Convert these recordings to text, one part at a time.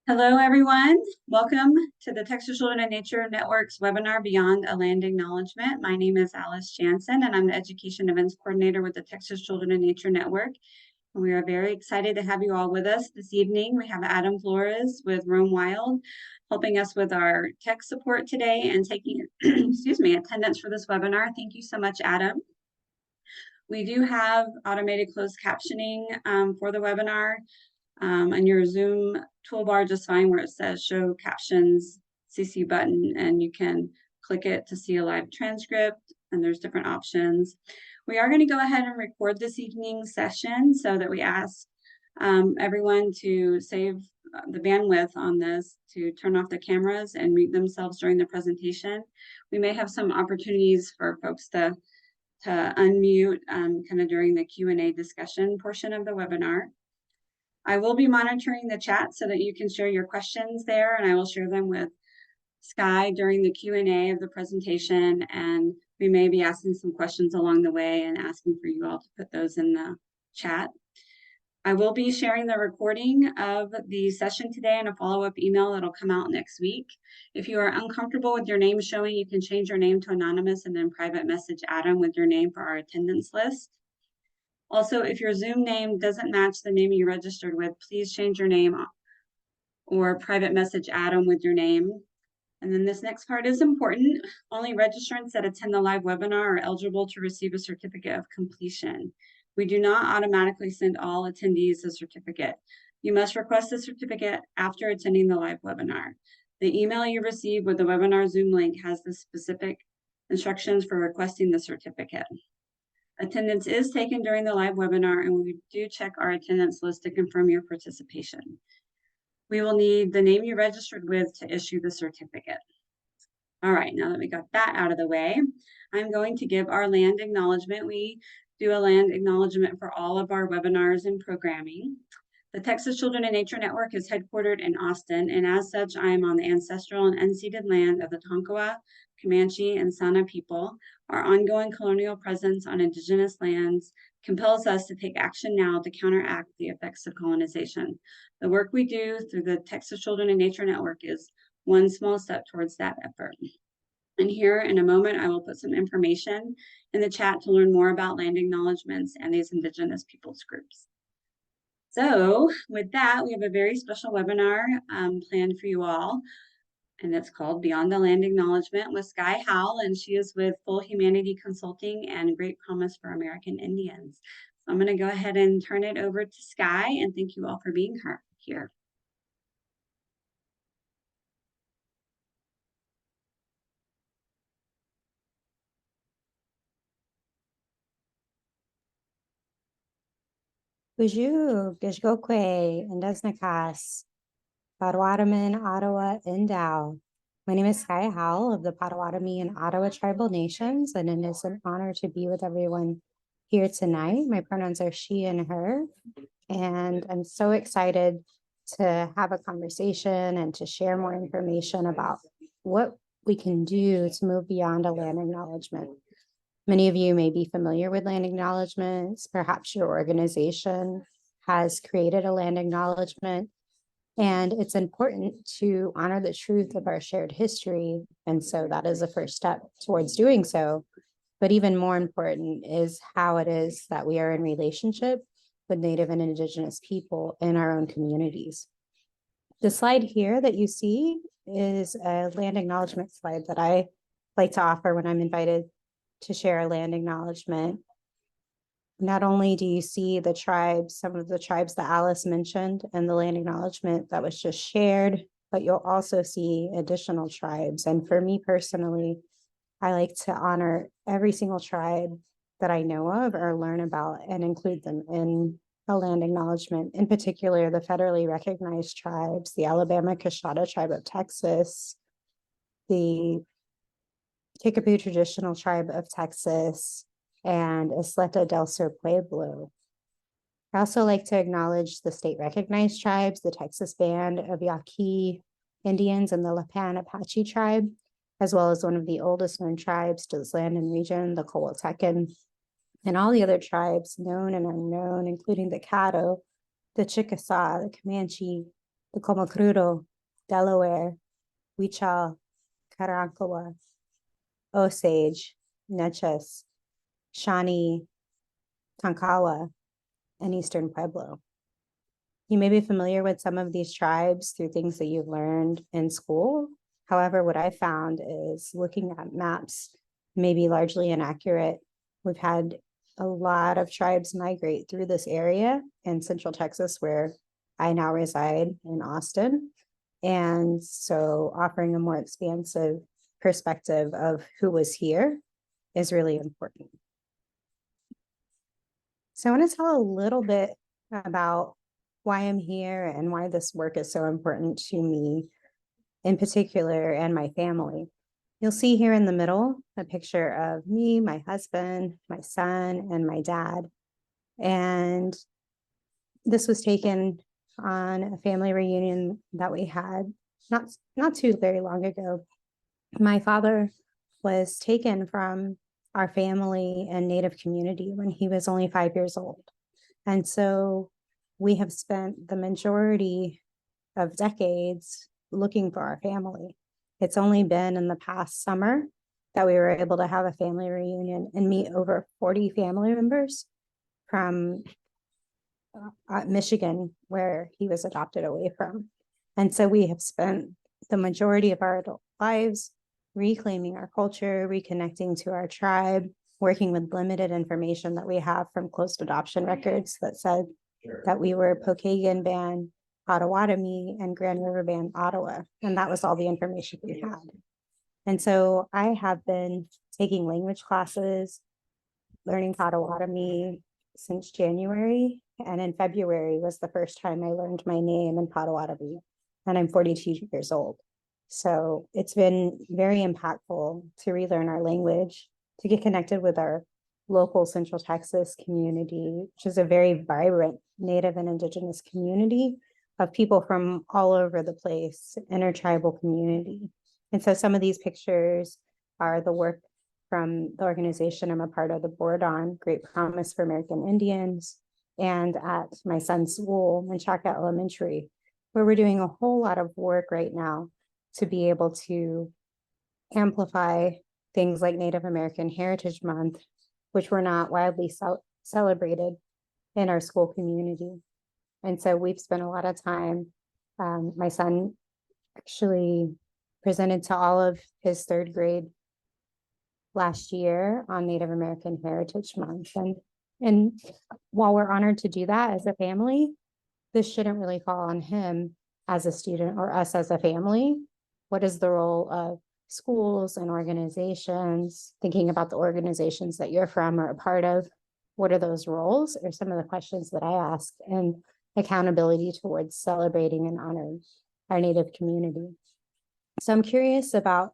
Hello, everyone. Welcome to the Texas Children and Nature Network's webinar, Beyond a Land Acknowledgement. My name is Alice Jansen, and I'm the Education Events Coordinator with the Texas Children and Nature Network. And we are very excited to have you all with us this evening. We have Adam Flores with Roam Wild helping us with our tech support today and taking attendance for this webinar. Thank you so much, Adam. We do have automated closed captioning for the webinar. On your Zoom toolbar, just find where it says show captions CC button, and you can click it to see a live transcript, and there's different options. We are going to go ahead and record this evening's session so that we ask everyone to save the bandwidth on this, to turn off the cameras and mute themselves during the presentation. We may have some opportunities for folks to unmute kind of during the Q&A discussion portion of the webinar. I will be monitoring the chat so that you can share your questions there, and I will share them with Skye during the Q&A of the presentation, and we may be asking some questions along the way and asking for you all to put those in the chat. I will be sharing the recording of the session today in a follow-up email that'll come out next week. If you are uncomfortable with your name showing, you can change your name to anonymous and then private message Adam with your name for our attendance list. Also, if your Zoom name doesn't match the name you registered with, please change your name or private message Adam with your name. And then this next part is important. Only registrants that attend the live webinar are eligible to receive a certificate of completion. We do not automatically send all attendees a certificate. You must request the certificate after attending the live webinar. The email you receive with the webinar Zoom link has the specific instructions for requesting the certificate. Attendance is taken during the live webinar, and we do check our attendance list to confirm your participation. We will need the name you registered with to issue the certificate. All right, now that we got that out of the way, I'm going to give our land acknowledgement. We do a land acknowledgement for all of our webinars and programming. The Texas Children and Nature Network is headquartered in Austin, and as such, I am on the ancestral and unceded land of the Tonkawa, Comanche, and Sana people. Our ongoing colonial presence on Indigenous lands compels us to take action now to counteract the effects of colonization. The work we do through the Texas Children and Nature Network is one small step towards that effort. And here in a moment, I will put some information in the chat to learn more about land acknowledgements and these Indigenous peoples groups. So with that, we have a very special webinar planned for you all, and it's called Beyond the Land Acknowledgement with Skye Howell, and she is with Full Humanity Consulting and Great Promise for American Indians. So I'm going to go ahead and turn it over to Skye, and thank you all for being here. Buju, Gishgokwe, Indesnakas, Potawatomi, Ottawa, Indau. My name is Skye Howell of the Potawatomi and Ottawa Tribal Nations, and it is an honor to be with everyone here tonight. My pronouns are she and her, and I'm so excited to have a conversation and to share more information about what we can do to move beyond a land acknowledgement. Many of you may be familiar with land acknowledgements. Perhaps your organization has created a land acknowledgement, and it's important to honor the truth of our shared history. And so that is the first step towards doing so. But even more important is how it is that we are in relationship with Native and Indigenous people in our own communities. The slide here that you see is a land acknowledgement slide that I like to offer when I'm invited to share a land acknowledgement. Not only do you see the tribes, some of the tribes that Alice mentioned and the land acknowledgement that was just shared, but you'll also see additional tribes. And for me personally, I like to honor every single tribe that I know of or learn about and include them in a land acknowledgement, in particular, the federally recognized tribes, the Alabama Coshada tribe of Texas, the Kickapoo traditional tribe of Texas, and Isleta del Sur Pueblo. I also like to acknowledge the state recognized tribes, the Texas Band of Yaqui Indians and the Lipan Apache tribe, as well as one of the oldest known tribes to this land and region, the Coahuiltecan, and all the other tribes known and unknown, including the Caddo, the Chickasaw, the Comanche, the Comacrudo, Delaware, Wichal, Karankawa, Osage, Neches, Shawnee, Tonkawa, and Eastern Pueblo. You may be familiar with some of these tribes through things that you've learned in school. However, what I found is looking at maps may be largely inaccurate. We've had a lot of tribes migrate through this area in Central Texas, where I now reside in Austin. And so offering a more expansive perspective of who was here is really important. So I want to tell a little bit about why I'm here and why this work is so important to me in particular and my family. You'll see here in the middle a picture of me, my husband, my son, and my dad. And this was taken on a family reunion that we had not too very long ago. My father was taken from our family and Native community when he was only 5 years old. And so we have spent the majority of decades looking for our family. It's only been in the past summer that we were able to have a family reunion and meet over 40 family members from Michigan, where he was adopted away from. And so we have spent the majority of our adult lives reclaiming our culture, reconnecting to our tribe, working with limited information that we have from closed adoption records that said that we were Pokagon Band, Potawatomi, and Grand River Band, Ottawa. And that was all the information we had. And so I have been taking language classes, learning Potawatomi since January. And in February was the first time I learned my name in Potawatomi. And I'm 42 years old. So it's been very impactful to relearn our language, to get connected with our local Central Texas community, which is a very vibrant Native and Indigenous community of people from all over the place, intertribal community. And so some of these pictures are the work from the organization I'm a part of, the board on, Great Promise for American Indians, and at my son's school, Menchaca Elementary, where we're doing a whole lot of work right now to be able to amplify things like Native American Heritage Month, which were not widely celebrated in our school community. And so we've spent a lot of time. My son actually presented to all of his third grade last year on Native American Heritage Month. And while we're honored to do that as a family, this shouldn't really fall on him as a student or us as a family. What is the role of schools and organizations? Thinking about the organizations that you're from or a part of, what are those roles? Are some of the questions that I ask, and accountability towards celebrating and honoring our Native community. So I'm curious about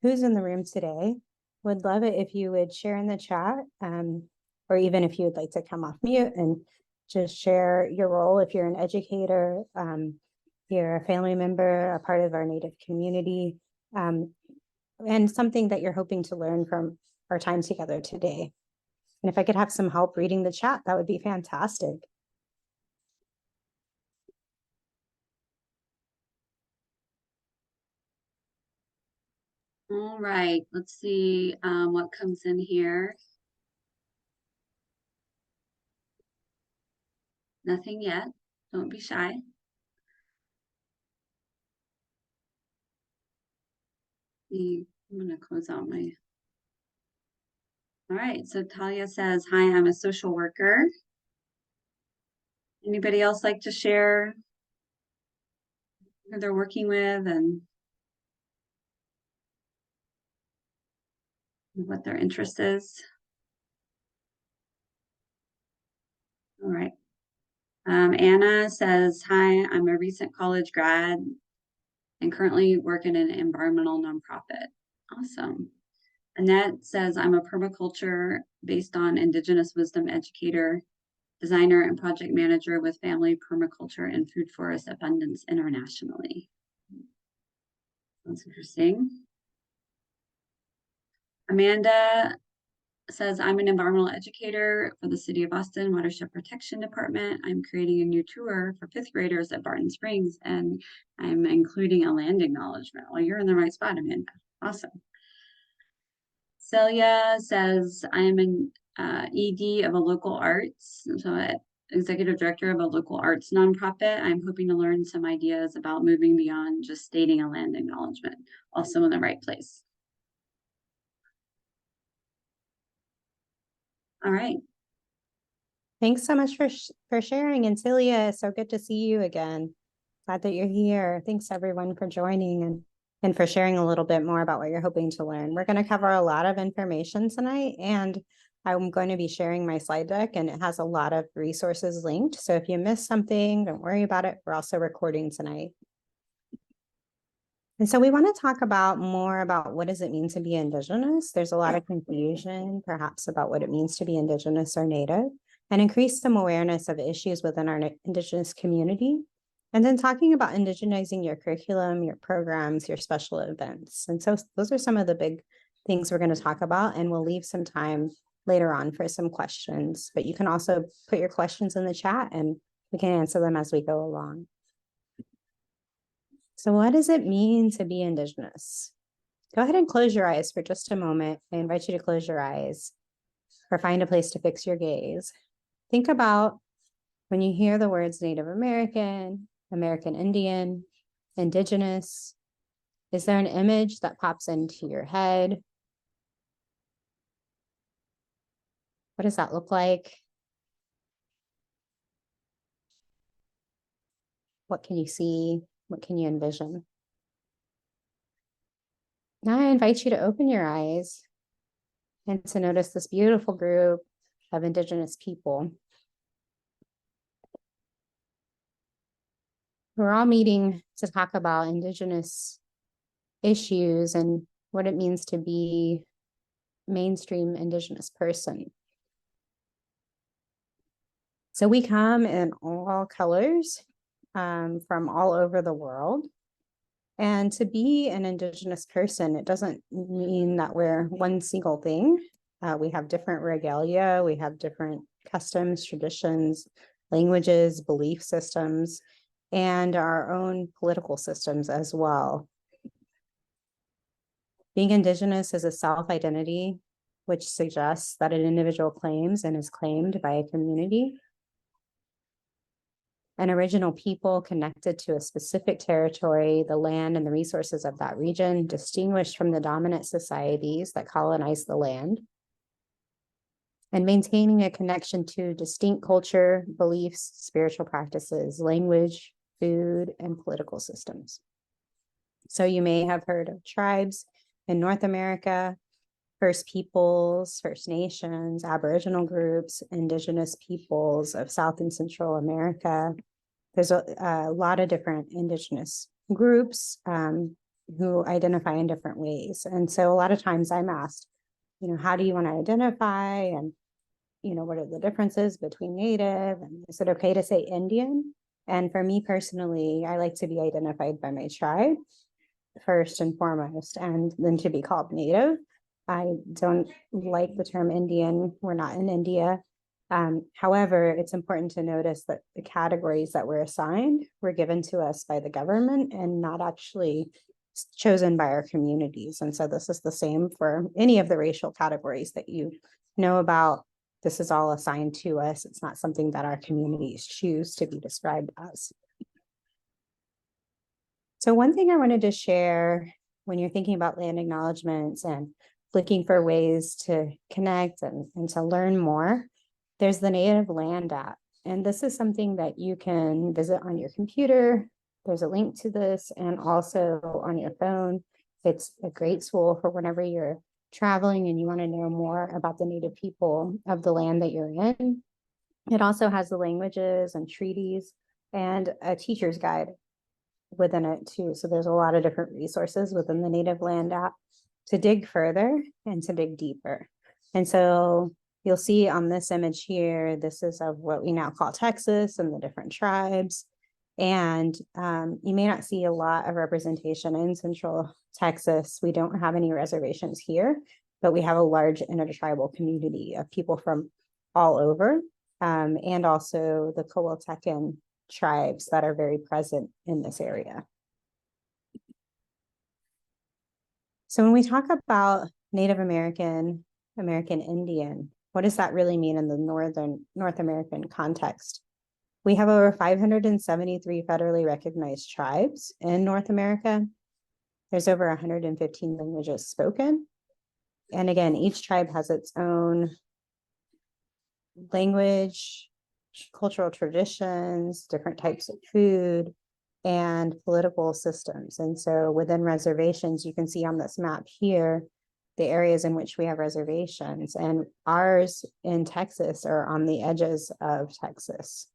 who's in the room today. Would love it if you would share in the chat, or even if you would like to come off mute and just share your role. If you're an educator, you're a family member, a part of our Native community, and something that you're hoping to learn from our time together today. And if I could have some help reading the chat, that would be fantastic. All right, let's see what comes in here. Nothing yet. Don't be shy. I'm gonna close out my. All right, so Talia says, hi, I'm a social worker. Anybody else like to share who they're working with and what their interest is? All right. Anna says, hi, I'm a recent college grad and currently work in an environmental nonprofit. Awesome. Annette says, I'm a permaculture based on Indigenous wisdom educator, designer, and project manager with Family Permaculture and Food Forest Abundance internationally. That's interesting. Amanda says, I'm an environmental educator for the City of Boston Watershed Protection Department. I'm creating a new tour for fifth graders at Barton Springs, and I'm including a land acknowledgement. Well, you're in the right spot, Amanda. Awesome. Celia says, I am an ED of a local arts, so executive director of a local arts nonprofit. I'm hoping to learn some ideas about moving beyond just stating a land acknowledgement, also in the right place. All right. Thanks so much for sharing. And Celia, so good to see you again. Glad that you're here. Thanks everyone for joining and for sharing a little bit more about what you're hoping to learn. We're going to cover a lot of information tonight, and I'm going to be sharing my slide deck, and it has a lot of resources linked. So if you missed something, don't worry about it. We're also recording tonight. And so we want to talk about more about what does it mean to be Indigenous. There's a lot of confusion, perhaps, about what it means to be Indigenous or Native, and increase some awareness of issues within our Indigenous community. And then talking about indigenizing your curriculum, your programs, your special events. And so those are some of the big things we're going to talk about, and we'll leave some time later on for some questions. But you can also put your questions in the chat and we can answer them as we go along. So what does it mean to be Indigenous? Go ahead and close your eyes for just a moment. I invite you to close your eyes or find a place to fix your gaze. Think about when you hear the words Native American, American Indian, Indigenous. Is there an image that pops into your head? What does that look like? What can you see? What can you envision? Now I invite you to open your eyes and to notice this beautiful group of Indigenous people. We're all meeting to talk about Indigenous issues and what it means to be mainstream Indigenous person. So we come in all colors from all over the world. And to be an Indigenous person, it doesn't mean that we're one single thing. We have different regalia, we have different customs, traditions, languages, belief systems, and our own political systems as well. Being Indigenous is a self-identity, which suggests that an individual claims and is claimed by a community. An original people connected to a specific territory, the land and the resources of that region, distinguished from the dominant societies that colonize the land. And maintaining a connection to distinct culture, beliefs, spiritual practices, language, food, and political systems. So you may have heard of tribes in North America, First Peoples, First Nations, Aboriginal groups, Indigenous peoples of South and Central America. There's a lot of different Indigenous groups who identify in different ways. And so a lot of times I'm asked, how do you want to identify? And, what are the differences between Native? And is it okay to say Indian? And for me personally, I like to be identified by my tribe first and foremost, and then to be called Native. I don't like the term Indian. We're not in India. However, it's important to notice that the categories that were assigned were given to us by the government and not actually chosen by our communities. And so this is the same for any of the racial categories that you know about. This is all assigned to us. It's not something that our communities choose to be described as. So one thing I wanted to share when you're thinking about land acknowledgements and looking for ways to connect and to learn more, there's the Native Land app. And this is something that you can visit on your computer. There's a link to this, and also on your phone. It's a great tool for whenever you're traveling and you want to know more about the Native people of the land that you're in. It also has the languages and treaties and a teacher's guide within it too. So there's a lot of different resources within the Native Land app to dig further and to dig deeper. And so you'll see on this image here, this is of what we now call Texas and the different tribes. And you may not see a lot of representation in Central Texas. We don't have any reservations here. but we have a large intertribal community of people from all over, and also the Coahuiltecan tribes that are very present in this area. So when we talk about Native American, American Indian, what does that really mean in the North American context? We have over 573 federally recognized tribes in North America. There's over 115 languages spoken. And again, each tribe has its own language, cultural traditions, different types of food, and political systems. And so within reservations, you can see on this map here, the areas in which we have reservations, and ours in Texas are on the edges of Texas.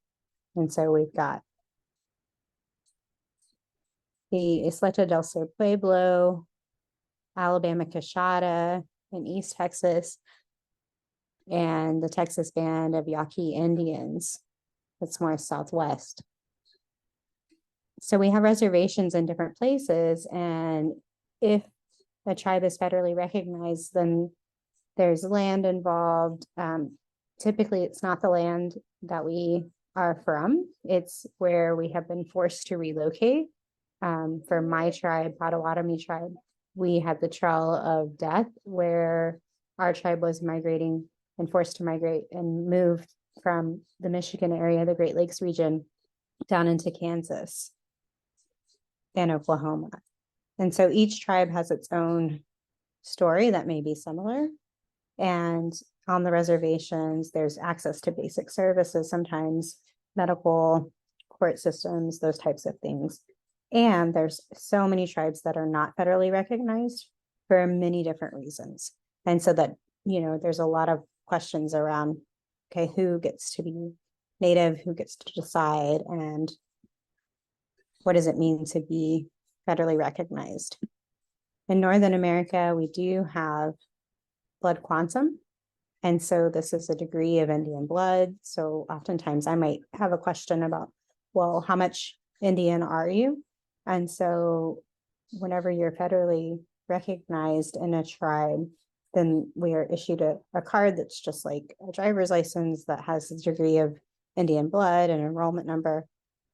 And so we've got the Isleta del Sur Pueblo, Alabama Coshada in East Texas, and the Texas Band of Yaqui Indians. That's more southwest. So we have reservations in different places, and if a tribe is federally recognized, then there's land involved. Typically, it's not the land that we are from. It's where we have been forced to relocate. For my tribe, Potawatomi tribe, we had the trail of death where our tribe was migrating and forced to migrate and moved from the Michigan area, the Great Lakes region, down into Kansas and Oklahoma. And so each tribe has its own story that may be similar. And on the reservations, there's access to basic services, sometimes medical, court systems, those types of things. And there's so many tribes that are not federally recognized for many different reasons. And so that, there's a lot of questions around, okay, who gets to be Native, who gets to decide, and what does it mean to be federally recognized? In Northern America, we do have blood quantum. And so this is a degree of Indian blood. So oftentimes I might have a question about, well, how much Indian are you? And so whenever you're federally recognized in a tribe, then we are issued a card that's just like a driver's license that has a degree of Indian blood and enrollment number.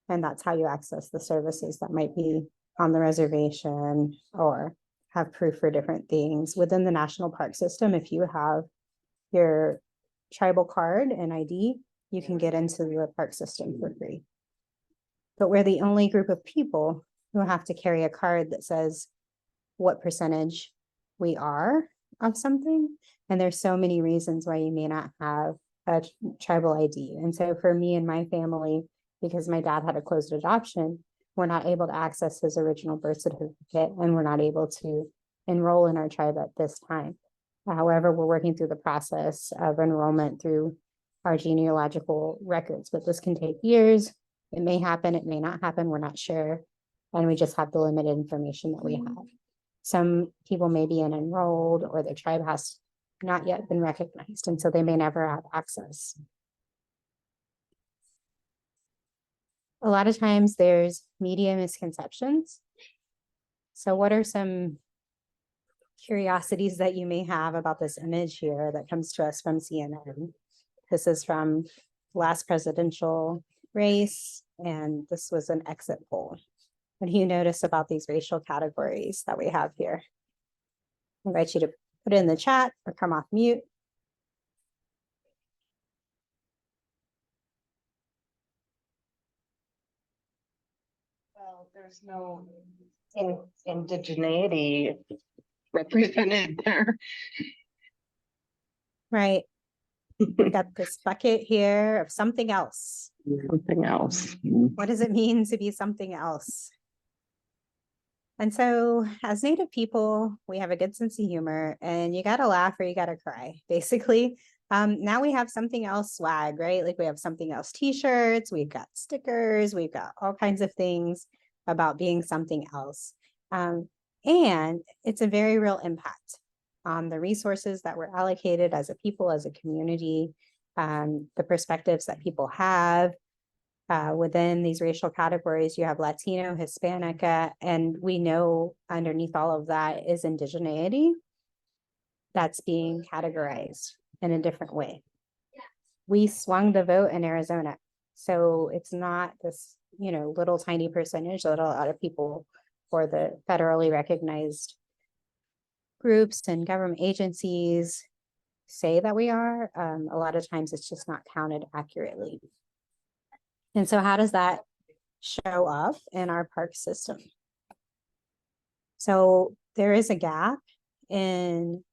And that's how you access the services that might be on the reservation or have proof for different things. Within the national park system, if you have your tribal card and ID, you can get into the park system for free. But we're the only group of people who have to carry a card that says what percentage we are of something. And there's so many reasons why you may not have a tribal ID. And so for me and my family, because my dad had a closed adoption, we're not able to access his original birth certificate, and we're not able to enroll in our tribe at this time. However, we're working through the process of enrollment through our genealogical records, but this can take years. It may happen, it may not happen, we're not sure. And we just have the limited information that we have. Some people may be enrolled, or their tribe has not yet been recognized, and so they may never have access. A lot of times there's media misconceptions. So what are some curiosities that you may have about this image here that comes to us from CNN? This is from last presidential race, and this was an exit poll. What do you notice about these racial categories that we have here? I invite you to put it in the chat or come off mute. Well, there's no indigeneity represented there. Right. We got this bucket here of something else. Something else. What does it mean to be something else? And so as Native people, we have a good sense of humor, and you got to laugh or you got to cry, basically. Now we have something else swag, right? Like we have something else t-shirts, we've got stickers, we've got all kinds of things about being something else. And it's a very real impact on the resources that were allocated as a people, as a community, the perspectives that people have. Within these racial categories, you have Latino, Hispanic, and we know underneath all of that is indigeneity. that's being categorized in a different way. We swung the vote in Arizona. So it's not this, little tiny percentage that a lot of people or the federally recognized groups and government agencies say that we are. A lot of times it's just not counted accurately. And so how does that show up in our park system? So there is a gap in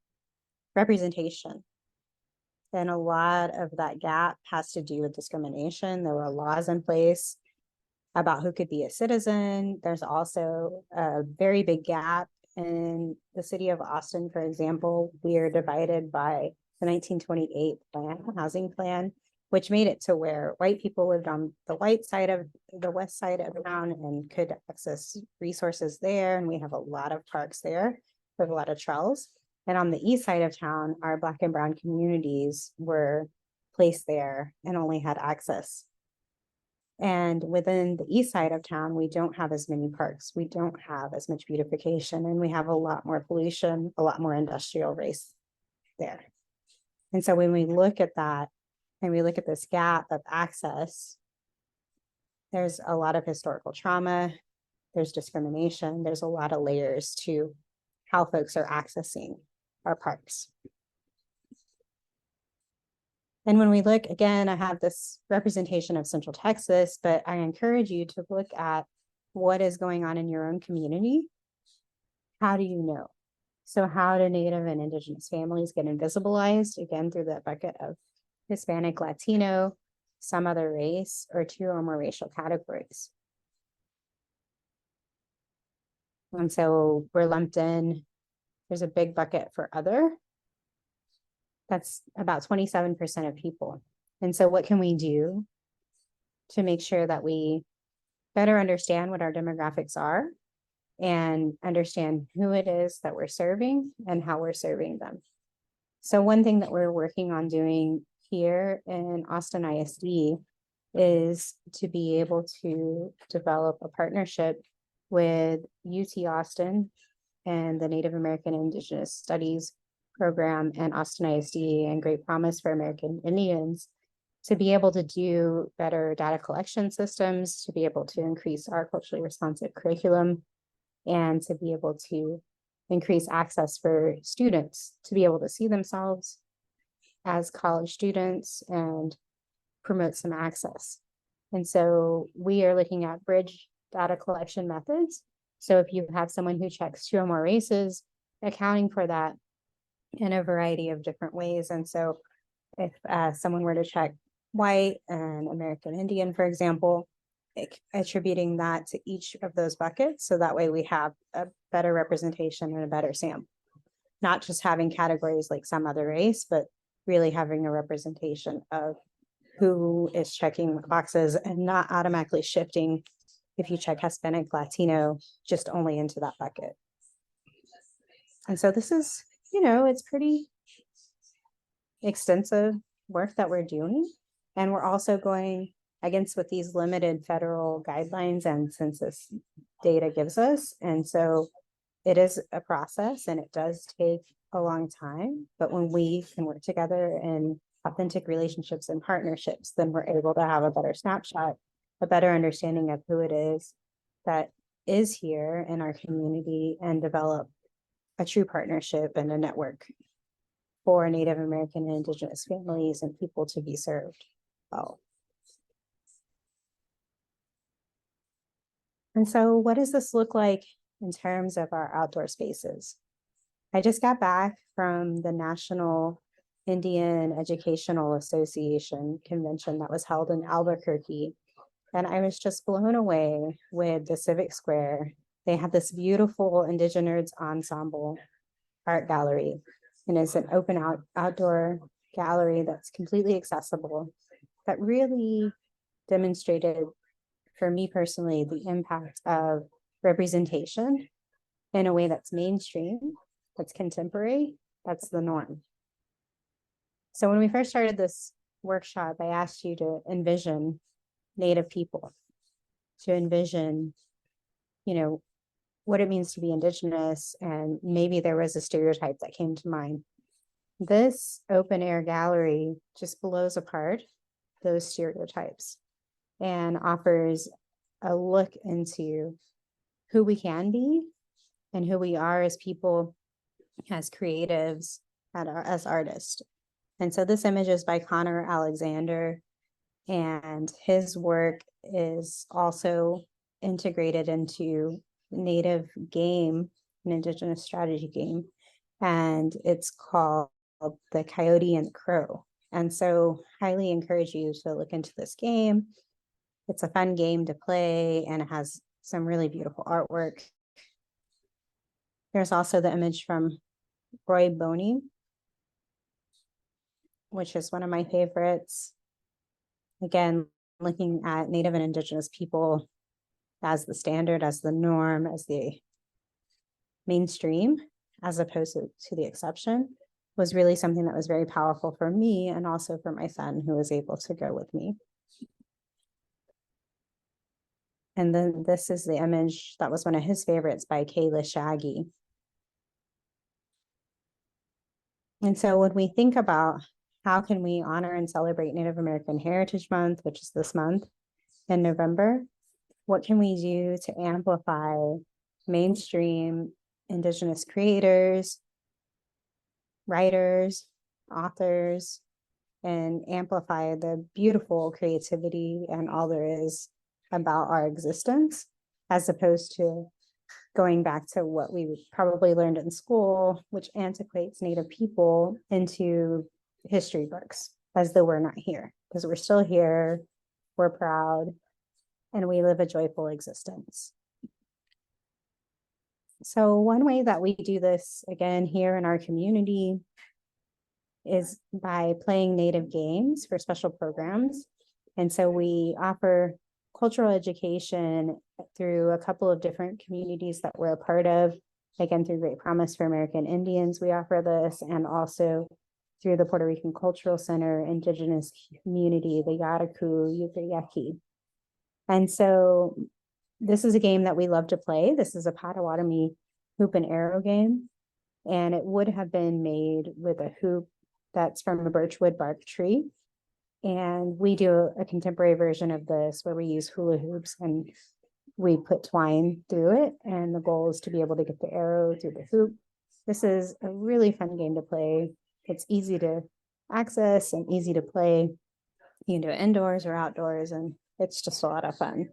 representation. And a lot of that gap has to do with discrimination. There were laws in place about who could be a citizen. There's also a very big gap in the city of Austin, for example. We are divided by the 1928 housing plan, which made it to where white people lived on the white side of the west side of town and could access resources there. And we have a lot of parks there. We have a lot of trails. And on the east side of town, our Black and brown communities were placed there and only had access. And within the east side of town, we don't have as many parks. We don't have as much beautification, and we have a lot more pollution, a lot more industrial waste there. And so when we look at that and we look at this gap of access, there's a lot of historical trauma, there's discrimination, there's a lot of layers to how folks are accessing our parks. And when we look, again, I have this representation of Central Texas, but I encourage you to look at what is going on in your own community. How do you know? So how do Native and Indigenous families get invisibilized? Again, through the bucket of Hispanic, Latino, some other race, or two or more racial categories. And so we're lumped in. There's a big bucket for other. That's about 27% of people. And so what can we do to make sure that we better understand what our demographics are and understand who it is that we're serving and how we're serving them? So one thing that we're working on doing here in Austin ISD is to be able to develop a partnership with UT Austin and the Native American and Indigenous Studies program and Austin ISD and Great Promise for American Indians to be able to do better data collection systems, to be able to increase our culturally responsive curriculum, and to be able to increase access for students to be able to see themselves as college students and promote some access. And so we are looking at bridge data collection methods. So if you have someone who checks two or more races, accounting for that in a variety of different ways. And so if someone were to check white and American Indian, for example, attributing that to each of those buckets. So that way we have a better representation and a better sample, not just having categories like some other race, but really having a representation of who is checking boxes and not automatically shifting if you check Hispanic, Latino, just only into that bucket. And so this is, it's pretty extensive work that we're doing. And we're also going against what these limited federal guidelines and census data gives us. And so it is a process and it does take a long time, but when we can work together in authentic relationships and partnerships, then we're able to have a better snapshot, a better understanding of who it is that is here in our community and develop a true partnership and a network for Native American and Indigenous families and people to be served well. And so what does this look like in terms of our outdoor spaces? I just got back from the National Indian Educational Association convention that was held in Albuquerque. And I was just blown away with the Civic Square. They had this beautiful Indigenous ensemble art gallery. And it's an open outdoor gallery that's completely accessible, that really demonstrated for me personally the impact of representation in a way that's mainstream, that's contemporary, that's the norm. So when we first started this workshop, I asked you to envision Native people, to envision, what it means to be Indigenous, and maybe there was a stereotype that came to mind. This open air gallery just blows apart those stereotypes and offers a look into who we can be and who we are as people, as creatives, and as artists. And so this image is by Connor Alexander, and his work is also integrated into Native game, an Indigenous strategy game, and it's called The Coyote and the Crow. And so highly encourage you to look into this game. It's a fun game to play, and it has some really beautiful artwork. There's also the image from Roy Boney, which is one of my favorites. Again, looking at Native and Indigenous people as the standard, as the norm, as the mainstream, as opposed to the exception, was really something that was very powerful for me and also for my son, who was able to go with me. And then this is the image that was one of his favorites by Kayla Shaggy. And so when we think about how can we honor and celebrate Native American Heritage Month, which is this month in November, what can we do to amplify mainstream Indigenous creators, writers, authors, and amplify the beautiful creativity and all there is about our existence, as opposed to going back to what we probably learned in school, which antiquates Native people into history books as though we're not here, because we're still here, we're proud, and we live a joyful existence. So one way that we do this, again, here in our community is by playing Native games for special programs. And so we offer cultural education through a couple of different communities that we're a part of. Again, through Great Promise for American Indians, we offer this, and also through the Puerto Rican Cultural Center, Indigenous community, the Yaraku, Yukayaki. And so this is a game that we love to play. This is a Potawatomi hoop and arrow game, and it would have been made with a hoop that's from a birchwood bark tree. And we do a contemporary version of this where we use hula hoops and we put twine through it. And the goal is to be able to get the arrow through the hoop. This is a really fun game to play. It's easy to access and easy to play. You can do it indoors or outdoors, and it's just a lot of fun.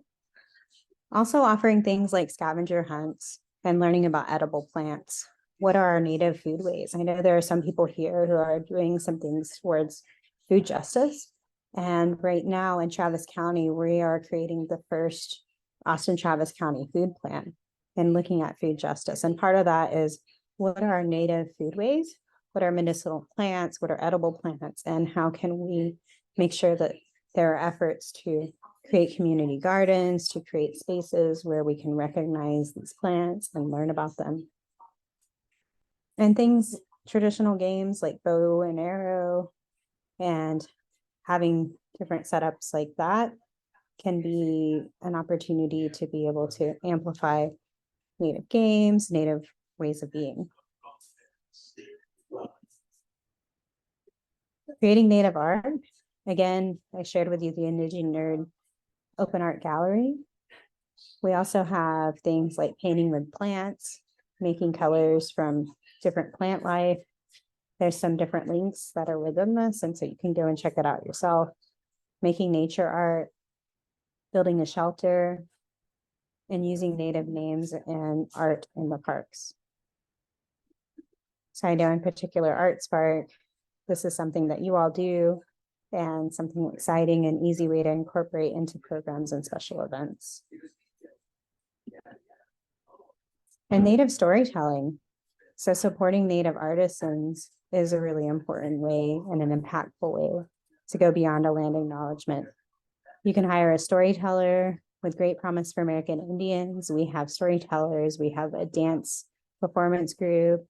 Also offering things like scavenger hunts and learning about edible plants. What are our native foodways? I know there are some people here who are doing some things towards food justice. And right now in Travis County, we are creating the first Austin Travis County food plan and looking at food justice. And part of that is, what are our native foodways? What are medicinal plants? What are edible plants? And how can we make sure that there are efforts to create community gardens, to create spaces where we can recognize these plants and learn about them. And things, traditional games like bow and arrow, and having different setups like that can be an opportunity to be able to amplify Native games, Native ways of being. Creating Native art. Again, I shared with you the Indigenous Nerd Open Art Gallery. We also have things like painting with plants, making colors from different plant life. There's some different links that are within this, and so you can go and check it out yourself. Making nature art, building a shelter, and using Native names and art in the parks. So I know in particular Art Spark, this is something that you all do, and something exciting and easy way to incorporate into programs and special events. And Native storytelling. So supporting Native artisans is a really important way and an impactful way to go beyond a land acknowledgement. You can hire a storyteller. With Great Promise for American Indians, we have storytellers. We have a dance performance group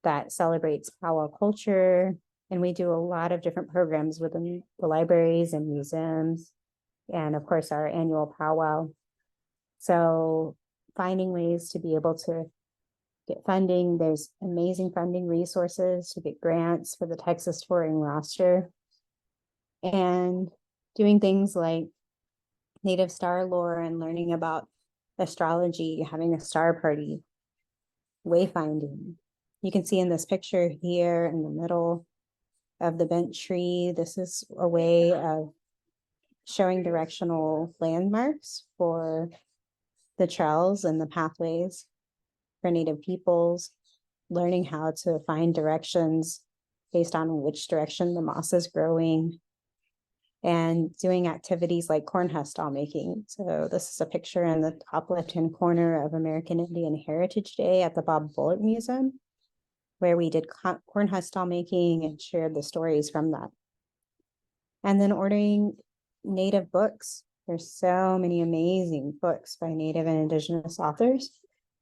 that celebrates powwow culture. And we do a lot of different programs within the libraries and museums. And of course, our annual powwow. So finding ways to be able to get funding. There's amazing funding resources to get grants for the Texas touring roster. And doing things like native star lore and learning about astrology, having a star party, wayfinding. You can see in this picture here in the middle of the bent tree, this is a way of showing directional landmarks for the trails and the pathways for Native peoples, learning how to find directions based on which direction the moss is growing, and doing activities like corn husk doll making. So this is a picture in the top left-hand corner of American Indian Heritage Day at the Bob Bullock Museum, where we did corn husk doll making and shared the stories from that. And then ordering Native books. There's so many amazing books by Native and Indigenous authors.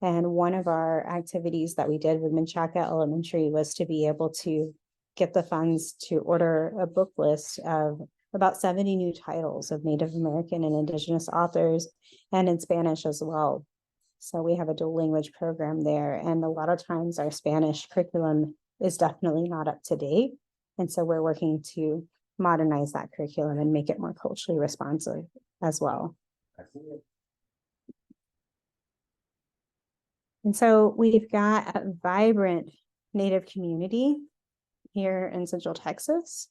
And one of our activities that we did with Menchaca Elementary was to be able to get the funds to order a book list of about 70 new titles of Native American and Indigenous authors, and in Spanish as well. So we have a dual language program there. And a lot of times our Spanish curriculum is definitely not up to date. And so we're working to modernize that curriculum and make it more culturally responsive as well. And so we've got a vibrant Native community here in Central Texas.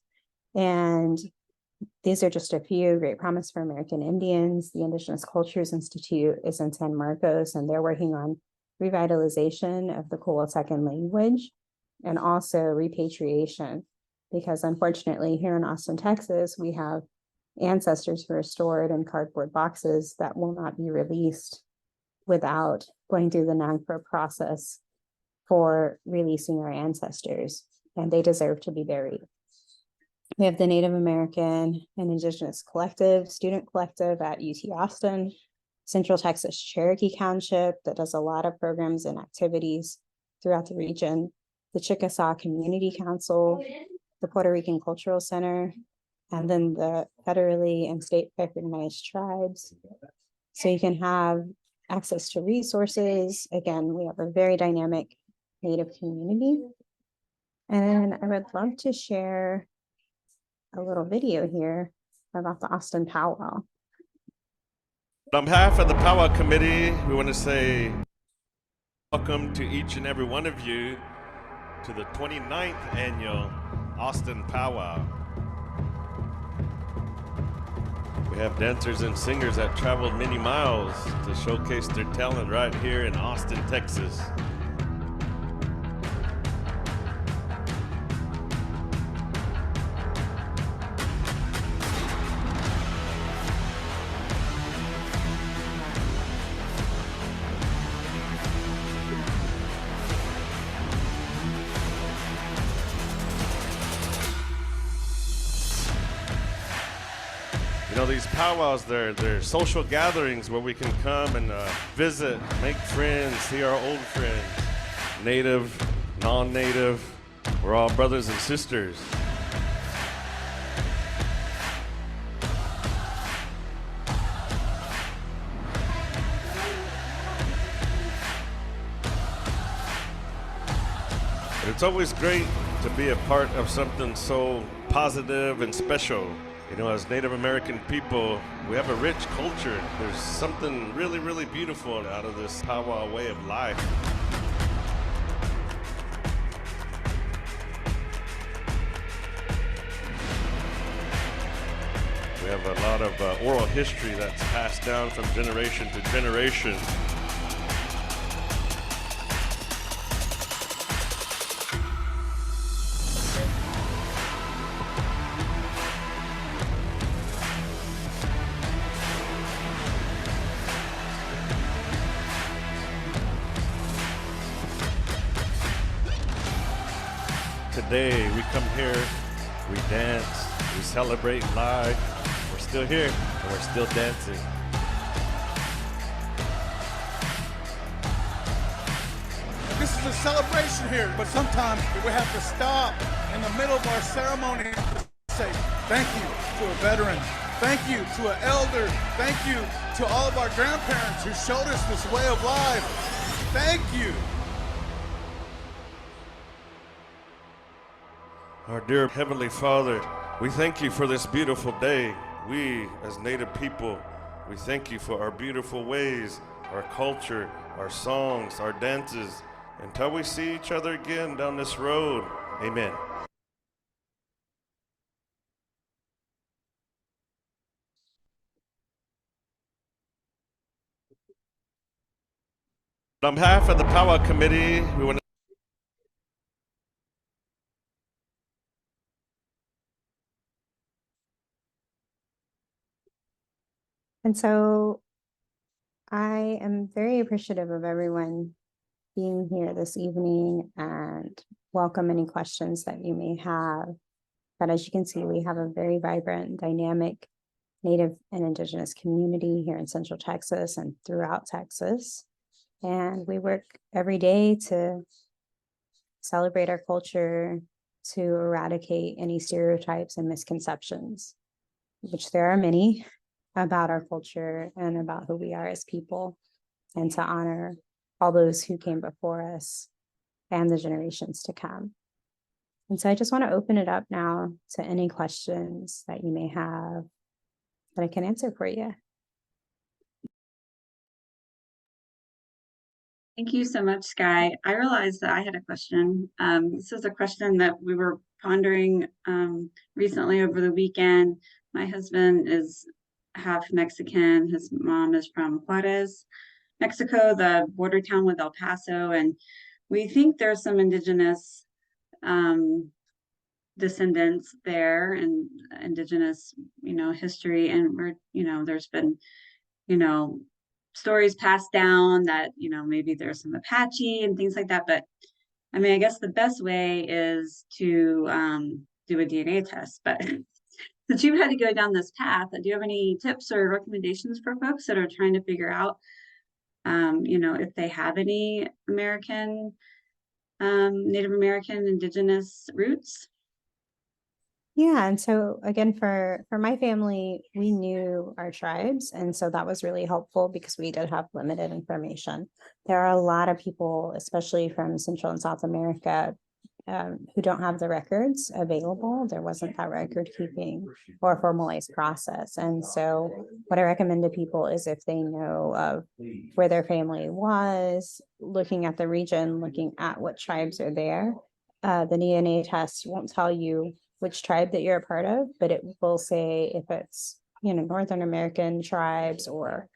And these are just a few. Great Promise for American Indians. The Indigenous Cultures Institute is in San Marcos, and they're working on revitalization of the Coahuiltecan language and also repatriation, because unfortunately here in Austin, Texas, we have ancestors who are stored in cardboard boxes that will not be released without going through the NAGPRA process for releasing our ancestors, and they deserve to be buried. We have the Native American and Indigenous Collective, Student Collective at UT Austin, Central Texas Cherokee Township that does a lot of programs and activities throughout the region, the Chickasaw Community Council, the Puerto Rican Cultural Center, and then the federally and state recognized tribes. So you can have access to resources. Again, we have a very dynamic Native community. And I would love to share a little video here about the Austin Powwow. On behalf of the Powwow Committee, we want to say welcome to each and every one of you to the 29th annual Austin Powwow. We have dancers and singers that traveled many miles to showcase their talent right here in Austin, Texas. You know, these powwows, they're social gatherings where we can come and visit, make friends, see our old friends, native, non-native. We're all brothers and sisters. But it's always great to be a part of something so positive and special. You know, as Native American people, we have a rich culture. There's something really, really beautiful out of this powwow way of life. We have a lot of oral history that's passed down from generation to generation. Today, we come here, we dance, we celebrate life. We're still here, and we're still dancing. This is a celebration here, but sometimes we have to stop in the middle of our ceremony and say thank you to a veteran, thank you to an elder, thank you to all of our grandparents who showed us this way of life. Thank you. Our dear Heavenly Father, we thank you for this beautiful day. We, as Native people, we thank you for our beautiful ways, our culture, our songs, our dances. Until we see each other again down this road, amen. On behalf of the Powwow Committee, we want to And so I am very appreciative of everyone being here this evening and welcome any questions that you may have. But as you can see, we have a very vibrant, dynamic Native and Indigenous community here in Central Texas and throughout Texas. And we work every day to celebrate our culture, to eradicate any stereotypes and misconceptions, which there are many about our culture and about who we are as people, and to honor all those who came before us and the generations to come. And so I just want to open it up now to any questions that you may have that I can answer for you. Thank you so much, Skye. I realized that I had a question. This is a question that we were pondering recently over the weekend. My husband is half Mexican. His mom is from Juarez, Mexico, the border town with El Paso. And we think there's some indigenous descendants there and indigenous, history. And we're, there's been, stories passed down that, maybe there's some Apache and things like that. But I mean, I guess the best way is to do a DNA test. But since you've had to go down this path, do you have any tips or recommendations for folks that are trying to figure out, if they have any American, Native American, Indigenous roots? Yeah, and so again, for my family, we knew our tribes, and so that was really helpful because we did have limited information. There are a lot of people, especially from Central and South America, who don't have the records available. There wasn't that record keeping or formalized process. And so what I recommend to people is if they know of where their family was, looking at the region, looking at what tribes are there, the DNA test won't tell you which tribe that you're a part of, but it will say if it's, Northern American tribes or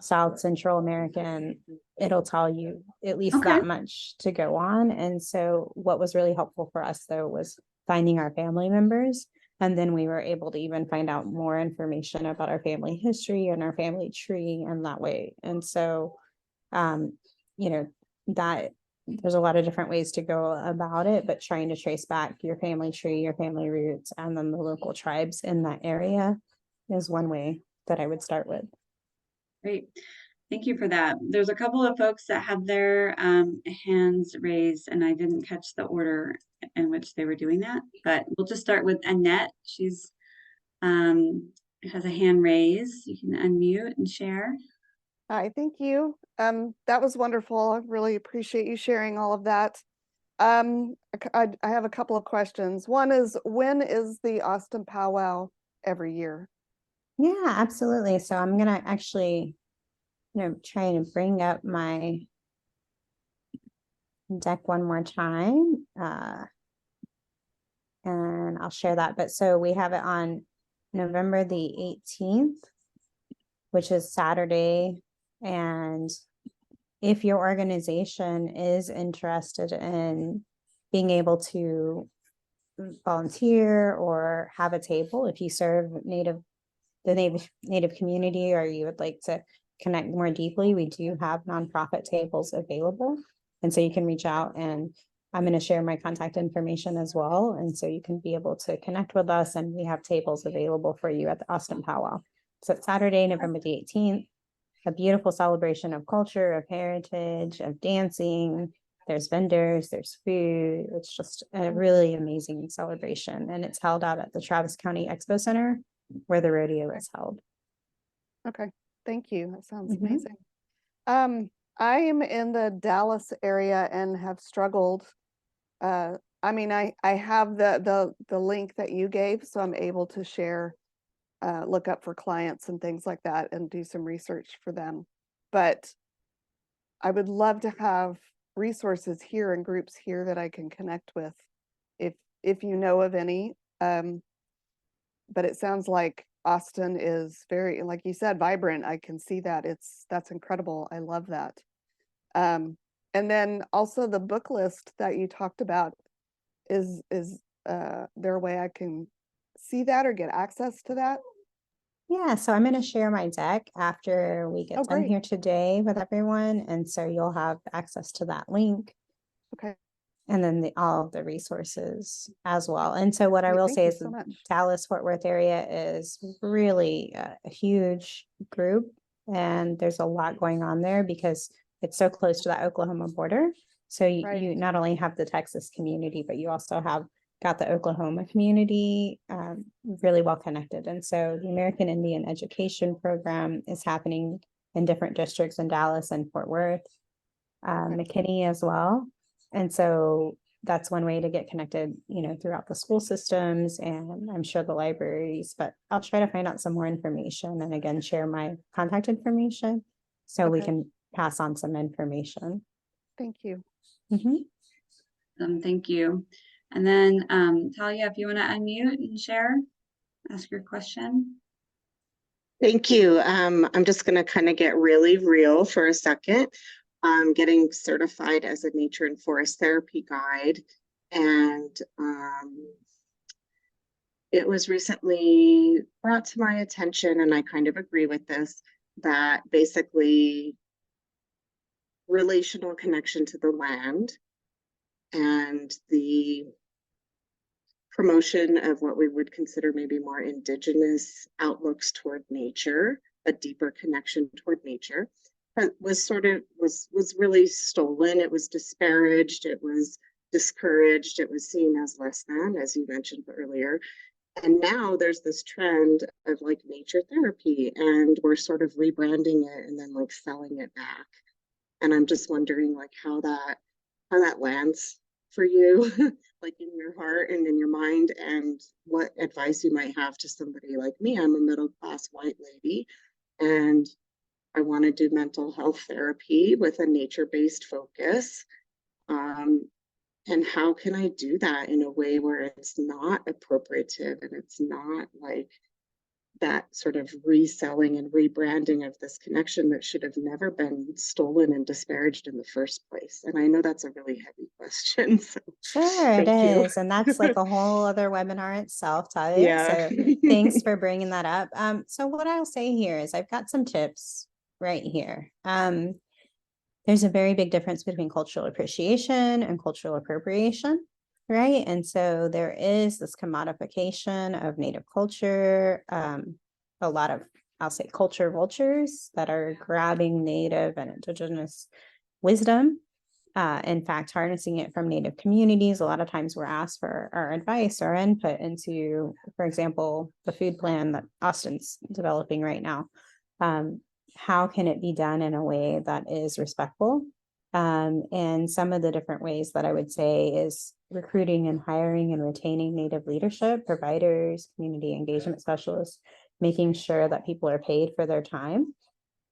South Central American, it'll tell you at least that much to go on. And so what was really helpful for us though was finding our family members. And then we were able to even find out more information about our family history and our family tree and that way. And so, that there's a lot of different ways to go about it, but trying to trace back your family tree, your family roots, and then the local tribes in that area is one way that I would start with. Great. Thank you for that. There's a couple of folks that have their hands raised, and I didn't catch the order in which they were doing that, but we'll just start with Annette. She's has a hand raised. You can unmute and share. Hi, thank you. That was wonderful. I really appreciate you sharing all of that. I have a couple of questions. One is, when is the Austin Powwow every year? Yeah, absolutely. So I'm gonna actually, try to bring up my deck one more time, and I'll share that. But so we have it on November the 18th, which is Saturday. And if your organization is interested in being able to volunteer or have a table, if you serve the Native community, or you would like to connect more deeply, we do have nonprofit tables available. And so you can reach out, and I'm going to share my contact information as well. And so you can be able to connect with us, and we have tables available for you at the Austin Powwow. So it's Saturday, November the 18th, a beautiful celebration of culture, of heritage, of dancing. There's vendors, there's food. It's just a really amazing celebration. And it's held out at the Travis County Expo Center, where the rodeo is held. Okay, thank you. That sounds amazing. I am in the Dallas area and have struggled I mean, I have the link that you gave, so I'm able to share, look up for clients and things like that and do some research for them. But I would love to have resources here and groups here that I can connect with if you know of any. But it sounds like Austin is very, like you said, vibrant. I can see that. That's incredible. I love that. And then also the book list that you talked about, is there a way I can see that or get access to that? Yeah, so I'm going to share my deck after we get Oh, done great. here today with everyone. And so you'll have access to that link. Okay. And then all of the resources as well. And so what I Great, will thank say you is so the much. Dallas-Fort Worth area is really a huge group. And there's a lot going on there because it's so close to that Oklahoma border. So you Right. not only have the Texas community, but you also have got the Oklahoma community really well connected. And so the American Indian Education Program is happening in different districts in Dallas and Fort Worth, McKinney as well. And so that's one way to get connected, you know, throughout the school systems and I'm sure the libraries, but I'll try to find out some more information and again, share my contact information so we Okay. can pass on some information. Thank you. Mhm. Thank you. And then Talia, if you want to unmute and share, ask your question. Thank you. I'm just going to kind of get really real for a second. I'm getting certified as a nature and forest therapy guide, and it was recently brought to my attention, and I kind of agree with this, that basically relational connection to the land and the promotion of what we would consider maybe more indigenous outlooks toward nature, a deeper connection toward nature, was really stolen. It was disparaged. It was discouraged. It was seen as less than, as you mentioned earlier. And now there's this trend of like nature therapy, and we're sort of rebranding it and then like selling it back. And I'm just wondering like how that lands for you, like in your heart and in your mind, and what advice you might have to somebody like me. I'm a middle class white lady, and I want to do mental health therapy with a nature-based focus. And how can I do that in a way where it's not appropriative and it's not like that sort of reselling and rebranding of this connection that should have never been stolen and disparaged in the first place? And I know that's a really heavy question. So Sure, it thank you. is. And that's like a whole other webinar itself, Talia. Yeah. So thanks for bringing that up. So what I'll say here is I've got some tips right here. There's a very big difference between cultural appreciation and cultural appropriation, right? And so there is this commodification of Native culture, a lot of, I'll say, culture vultures that are grabbing Native and Indigenous wisdom. In fact, harnessing it from Native communities. A lot of times we're asked for our advice or input into, for example, the food plan that Austin's developing right now. How can it be done in a way that is respectful? And some of the different ways that I would say is recruiting and hiring and retaining Native leadership, providers, community engagement specialists, making sure that people are paid for their time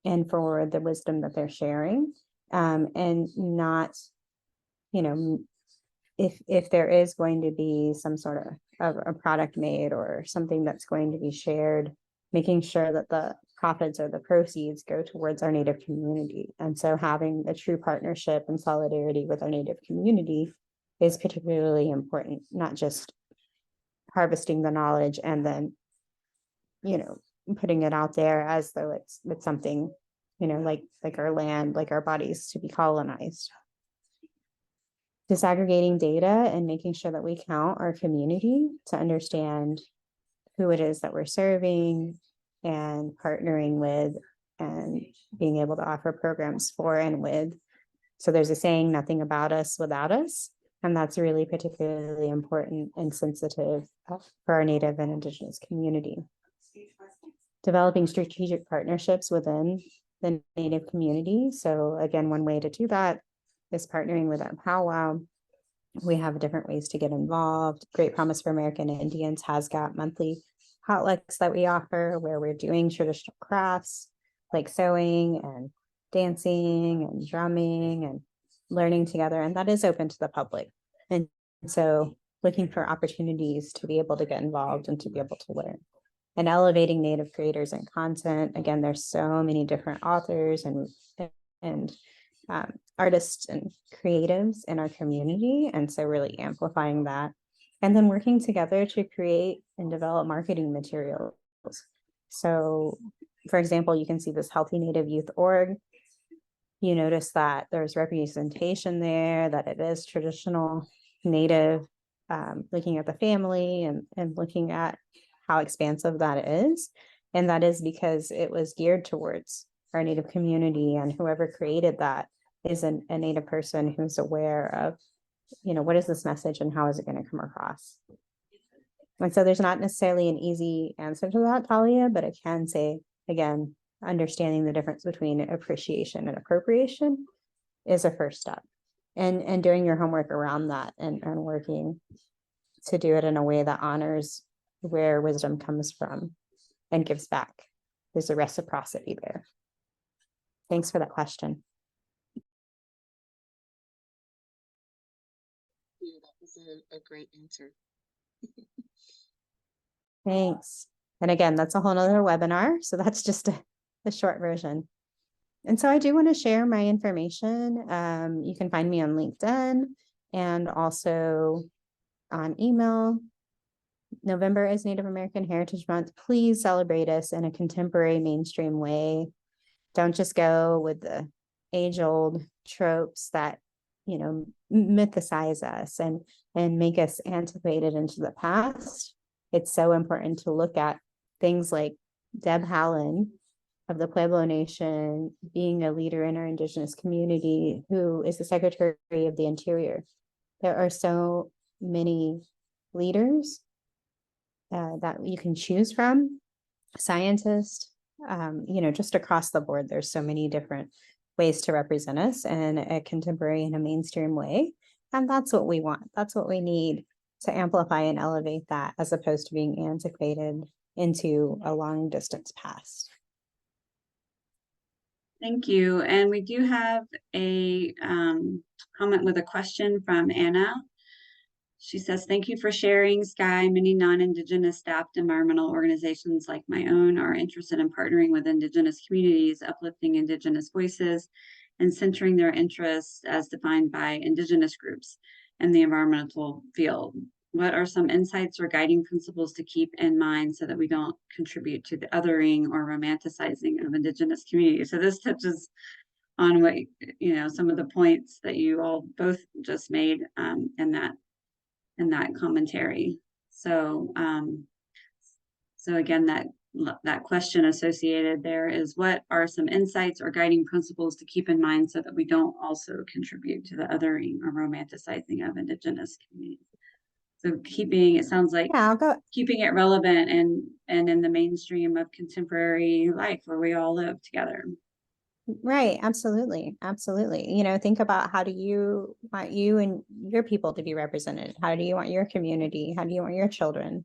and for the wisdom that they're sharing. And not, you know, if there is going to be some sort of a product made or something that's going to be shared, making sure that the profits or the proceeds go towards our Native community. And so having a true partnership and solidarity with our Native community is particularly important, not just harvesting the knowledge and then, you know, putting it out there as though it's something, you know, like our land, like our bodies to be colonized. Disaggregating data and making sure that we count our community to understand who it is that we're serving and partnering with and being able to offer programs for and with. So there's a saying, nothing about us without us. And that's really particularly important and sensitive for our Native and Indigenous community. Developing strategic partnerships within the Native community. So again, one way to do that is partnering with our powwow We have different ways to get involved. Great Promise for American Indians has got monthly potlucks that we offer where we're doing traditional crafts like sewing and dancing and drumming and learning together. And that is open to the public. And so looking for opportunities to be able to get involved and to be able to learn. And elevating Native creators and content. Again, there's so many different authors and artists and creatives in our community. And so really amplifying that. And then working together to create and develop marketing materials. So, for example, you can see this Healthy Native Youth Org. You notice that there's representation there, that it is traditional Native, looking at the family and looking at how expansive that is. And that is because it was geared towards our Native community, and whoever created that is a Native person who's aware of, what is this message and how is it going to come across? And so there's not necessarily an easy answer to that, Talia, but I can say, again, understanding the difference between appreciation and appropriation is a first step. And doing your homework around that and working to do it in a way that honors where wisdom comes from and gives back. There's a reciprocity there. Thanks for that question. Yeah, that was a great answer. Thanks. And again, that's a whole nother webinar. So that's just a short version. And so I do want to share my information. You can find me on LinkedIn and also on email. November is Native American Heritage Month. Please celebrate us in a contemporary mainstream way. Don't just go with the age-old tropes that, mythicize us and make us antiquated into the past. It's so important to look at things like Deb Haaland of the Pueblo Nation being a leader in our Indigenous community, who is the Secretary of the Interior. There are so many leaders that you can choose from, scientists, just across the board. There's so many different ways to represent us in a contemporary and a mainstream way. And that's what we want. That's what we need to amplify and elevate that, as opposed to being antiquated into a long distance past. Thank you. And we do have a comment with a question from Anna. She says, thank you for sharing, Skye. Many non-Indigenous staffed environmental organizations like my own are interested in partnering with Indigenous communities, uplifting Indigenous voices, and centering their interests as defined by Indigenous groups in the environmental field. What are some insights or guiding principles to keep in mind so that we don't contribute to the othering or romanticizing of Indigenous communities? So this touches on what, some of the points that you all both just made in that commentary. So, so again, that question associated there is, what are some insights or guiding principles to keep in mind so that we don't also contribute to the othering or romanticizing of Indigenous communities? So it sounds like keeping it relevant and in the mainstream of contemporary life where we all live together. Right. Absolutely. Absolutely. Think about, how do you want you and your people to be represented? How do you want your community? How do you want your children,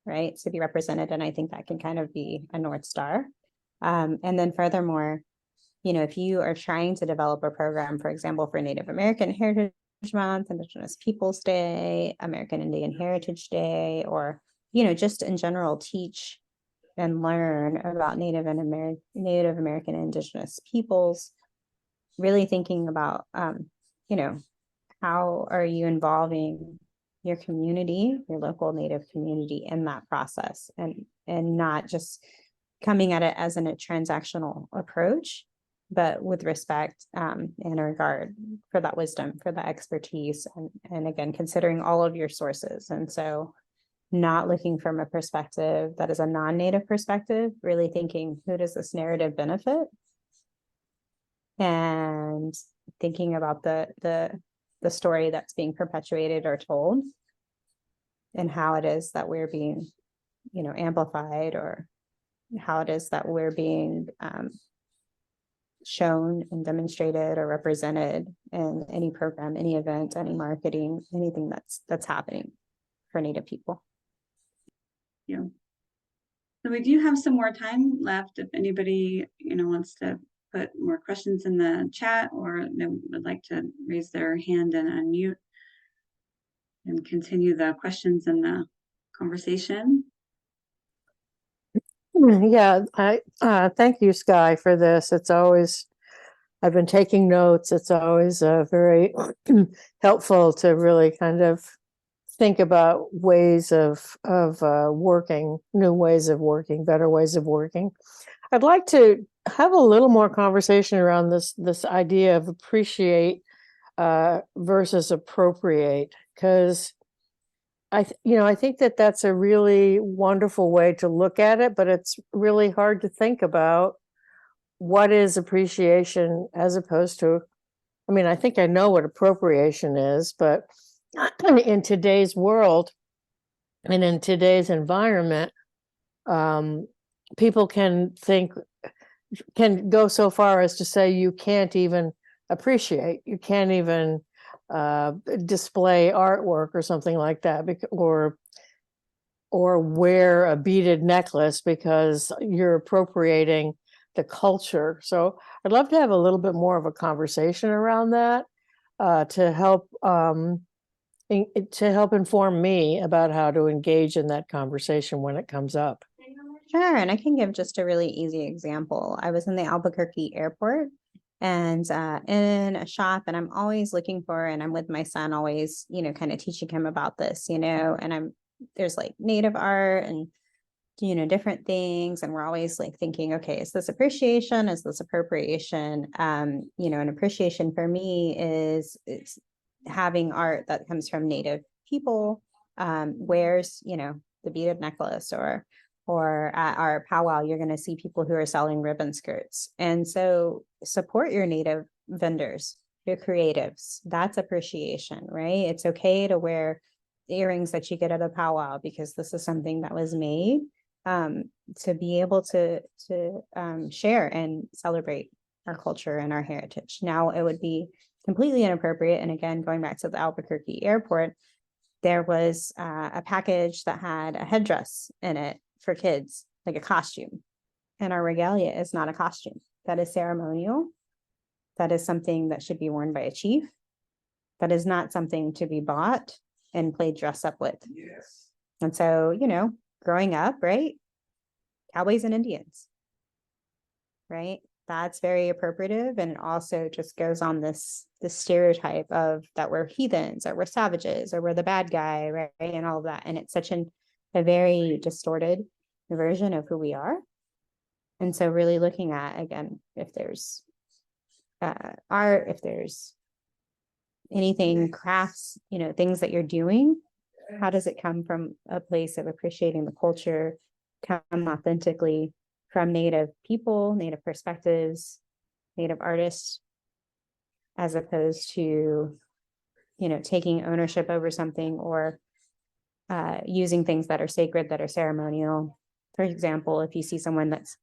right, to be represented? And I think that can kind of be a North Star. And then furthermore, if you are trying to develop a program, for example, for Native American Heritage Month, Indigenous Peoples Day, American Indian Heritage Day, or, just in general, teach and learn about Native American and Indigenous peoples, really thinking about, how are you involving your community, your local Native community in that process, and not just coming at it as a transactional approach, but with respect and regard for that wisdom, for the expertise, and again, considering all of your sources. And so not looking from a perspective that is a non-Native perspective, really thinking, who does this narrative benefit? And thinking about the story that's being perpetuated or told, and how it is that we're being, amplified, or how it is that we're being shown and demonstrated or represented in any program, any event, any marketing, anything that's happening for Native people. Yeah. So we do have some more time left if anybody, wants to put more questions in the chat or they would like to raise their hand and unmute and continue the questions in the conversation. Yeah, I thank you, Skye, for this. It's always, I've been taking notes. It's always very helpful to really kind of think about ways of working, new ways of working, better ways of working. I'd like to have a little more conversation around this idea of appreciate versus appropriate, because I think that's a really wonderful way to look at it, but it's really hard to think about what is appreciation as opposed to, I think I know what appropriation is, but in today's world and in today's environment, people can go so far as to say you can't even appreciate, you can't even display artwork or something like that, or wear a beaded necklace because you're appropriating the culture. So I'd love to have a little bit more of a conversation around that to help inform me about how to engage in that conversation when it comes up. Sure, and I can give just a really easy example. I was in the Albuquerque airport and in a shop, and I'm always looking for, and I'm with my son always, kind of teaching him about this, and there's like Native art and, different things. And we're always like thinking, okay, is this appreciation? Is this appropriation? And appreciation for me is having art that comes from Native people, wears, the beaded necklace, or at our powwow, you're going to see people who are selling ribbon skirts. And so support your Native vendors, your creatives. That's appreciation, right? It's okay to wear the earrings that you get at a powwow because this is something that was made to be able to share and celebrate our culture and our heritage. Now, it would be completely inappropriate. And again, going back to the Albuquerque airport, there was a package that had a headdress in it for kids, like a costume. And our regalia is not a costume. That is ceremonial. That is something that should be worn by a chief. That is not something to be bought and played dress up with. Yes. And so, growing up, right? Cowboys and Indians, right? That's very appropriative. And it also just goes on this stereotype of that we're heathens or we're savages or we're the bad guy, right? And all of that. And it's such a very distorted version of who we are. And so really looking at, again, if there's art, if there's anything, crafts, things that you're doing, how does it come from a place of appreciating the culture, come authentically from Native people, Native perspectives, Native artists, as opposed to, taking ownership over something or using things that are sacred, that are ceremonial. For example, if you see someone that's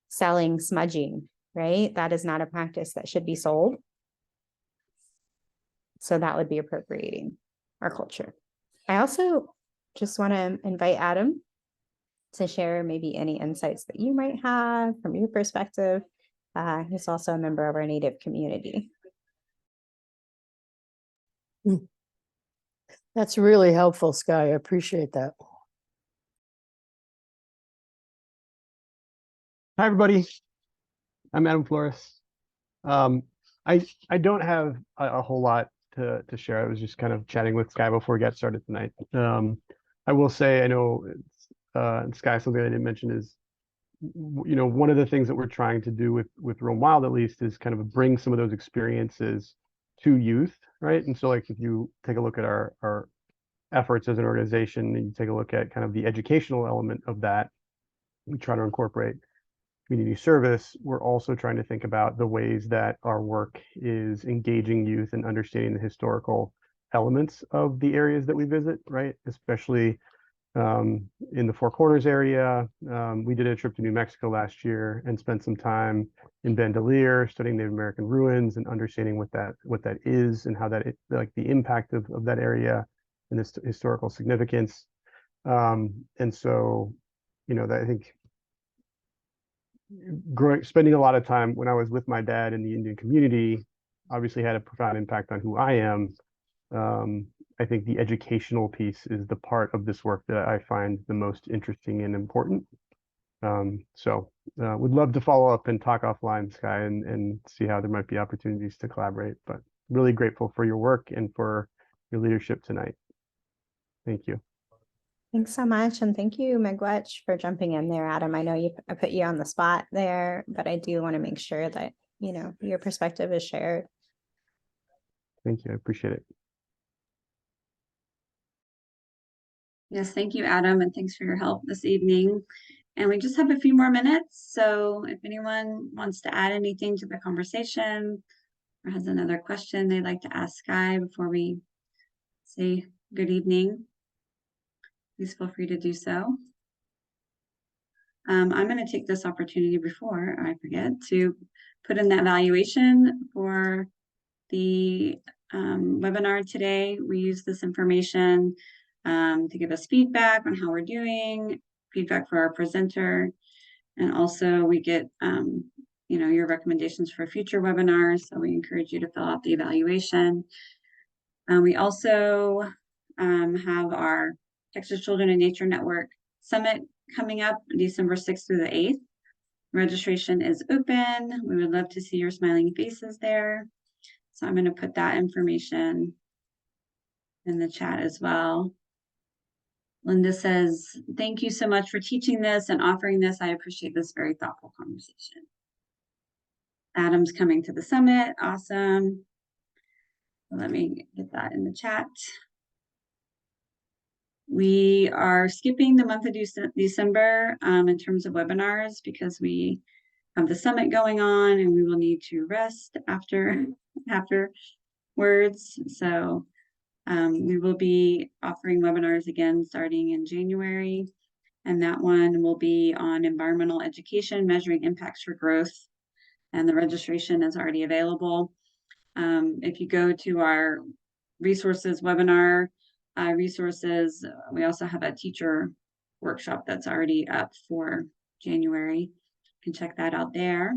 selling smudging, right? That is not a practice that should be sold. So that would be appropriating our culture. I also just want to invite Adam to share maybe any insights that you might have from your perspective. He's also a member of our Native community. That's really helpful, Skye. I appreciate that. Hi, everybody. I'm Adam Flores. I don't have a whole lot to share. I was just kind of chatting with Skye before we got started tonight. I will say, I know and Skye, something I didn't mention is, one of the things that we're trying to do with Roam Wild, at least, is kind of bring some of those experiences to youth, right? And so, like, if you take a look at our efforts as an organization, and you take a look at kind of the educational element of that, we try to incorporate community service. We're also trying to think about the ways that our work is engaging youth and understanding the historical elements of the areas that we visit, right? Especially in the Four Corners area. We did a trip to New Mexico last year and spent some time in Bandelier studying Native American ruins and understanding what that is and how like the impact of that area and its historical significance. And so, that I think spending a lot of time when I was with my dad in the Indian community obviously had a profound impact on who I am. I think the educational piece is the part of this work that I find the most interesting and important. So would love to follow up and talk offline, Skye, and see how there might be opportunities to collaborate, but really grateful for your work and for your leadership tonight. Thank you. Thanks so much. And thank you, Miigwech, for jumping in there, Adam. I know I put you on the spot there, but I do want to make sure that, your perspective is shared. Thank you. I appreciate it. Yes, thank you, Adam, and thanks for your help this evening. And we just have a few more minutes, so if anyone wants to add anything to the conversation or has another question they'd like to ask Skye before we say good evening, please feel free to do so. I'm going to take this opportunity before I forget to put in that valuation for the webinar today. We use this information to give us feedback on how we're doing, feedback for our presenter, and also we get your recommendations for future webinars. So we encourage you to fill out the evaluation. We also have our Texas Children in Nature Network Summit coming up December 6th through the 8th. Registration is open. We would love to see your smiling faces there. So I'm going to put that information in the chat as well. Linda says, thank you so much for teaching this and offering this. I appreciate this very thoughtful conversation. Adam's coming to the summit. Awesome. Let me get that in the chat. We are skipping the month of December in terms of webinars because we have the summit going on and we will need to rest afterwards. So we will be offering webinars again starting in January, and that one will be on environmental education, measuring impacts for growth, and the registration is already available. If you go to our resources webinar resources, we also have a teacher workshop that's already up for January. You can check that out there.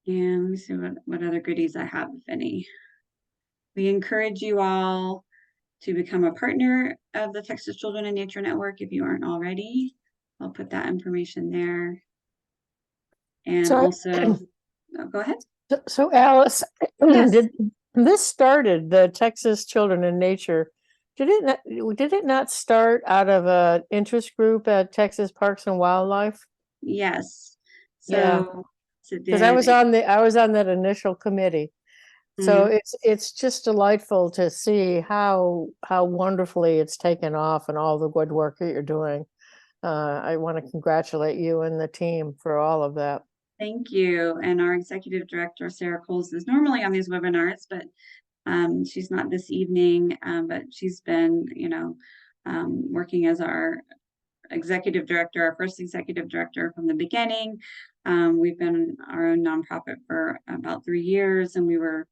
And let me see what other goodies I have, if any. We encourage you all to become a partner of the Texas Children in Nature Network if you aren't already. I'll put that information there. And So, also, go ahead. So Alice, Yes. This started the Texas Children in Nature. Did it not start out of an interest group at Texas Parks and Wildlife? Yes. Yeah. So Because I was on that initial committee. So it's just delightful to see how wonderfully it's taken off and all the good work that you're doing. I want to congratulate you and the team for all of that. Thank you. And our executive director, Sarah Coles, is normally on these webinars, but she's not this evening, but she's been, working as our executive director, our first executive director from the beginning. We've been our own nonprofit for about 3 years, and we were,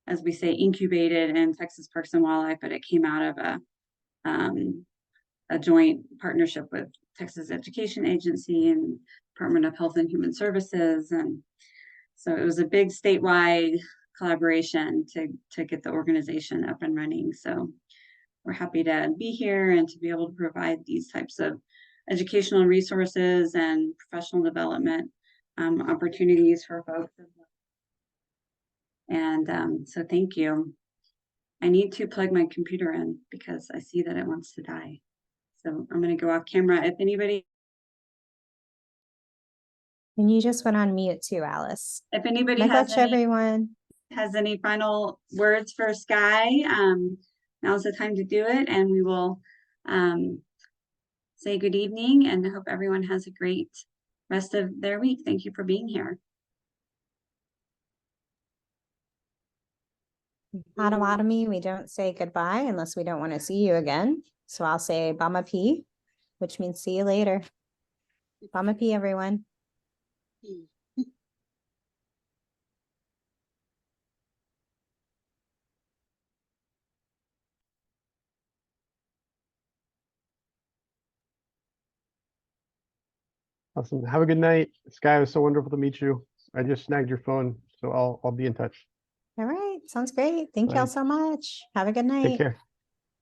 as we say, incubated in Texas Parks and Wildlife, but it came out of a joint partnership with Texas Education Agency and Department of Health and Human Services. And so it was a big statewide collaboration to get the organization up and running. So we're happy to be here and to be able to provide these types of educational resources and professional development opportunities for folks. And so thank you. I need to plug my computer in because I see that it wants to die. So I'm going to go off camera. If anybody. And you just went on mute too, Alice. If anybody everyone has any final words for Skye, now's the time to do it, and we will say good evening and hope everyone has a great rest of their week. Thank you for being here. Potawatomi, we don't say goodbye unless we don't want to see you again. So I'll say Bamapi, which means see you later. Bamapi, everyone. Awesome. Have a good night. Skye, it was so wonderful to meet you. I just snagged your phone, so I'll be in touch. All right, sounds great. Thank y'all Bye. so much. Have a good Take night. care.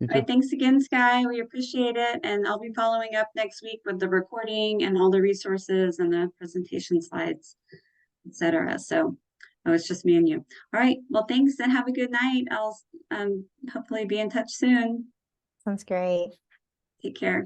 You All too. right, thanks again, Skye. We appreciate it. And I'll be following up next week with the recording and all the resources and the presentation slides, etc. So it's just me and you. All right, well, thanks and have a good night. I'll hopefully be in touch soon. Sounds great. Take care.